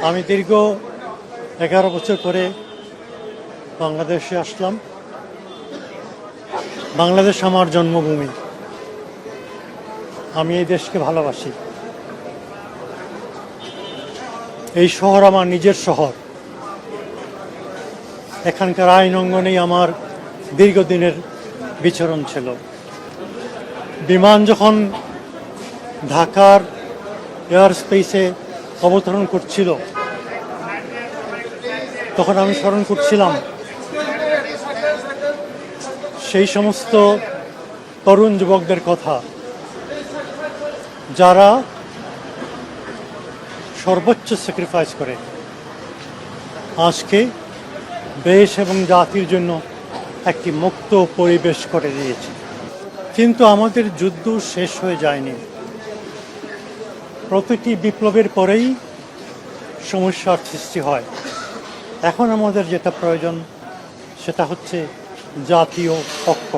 আমি দীর্ঘ 11 বছর পরে বাংলাদেশে আসলাম। বাংলাদেশ আমার জন্মভূমি। আমি এই দেশকে ভালোবাসি। এই শহর আমার নিজের শহর। এখানকার আইন অঙ্গনেই আমার দীর্ঘদিনের বিচরণ ছিল। বিমান যখন ঢাকার এয়ার স্পেসে অবতরণ করছিল, তখন আমি স্মরণ করছিলাম সেই সমস্ত তরুণ যুবকদের কথা, যারা সর্বোচ্চ স্যাক্রিফাইস করে আজকে দেশ এবং জাতির জন্য একটি মুক্ত পরিবেশ করে দিয়েছে। কিন্তু আমাদের যুদ্ধ শেষ হয়ে যায়নি। প্রতিটি বিপ্লবের পরেই সমস্যার সৃষ্টি হয়। এখন আমাদের যেটা প্রয়োজন সেটা হচ্ছে জাতীয় ঐক্য।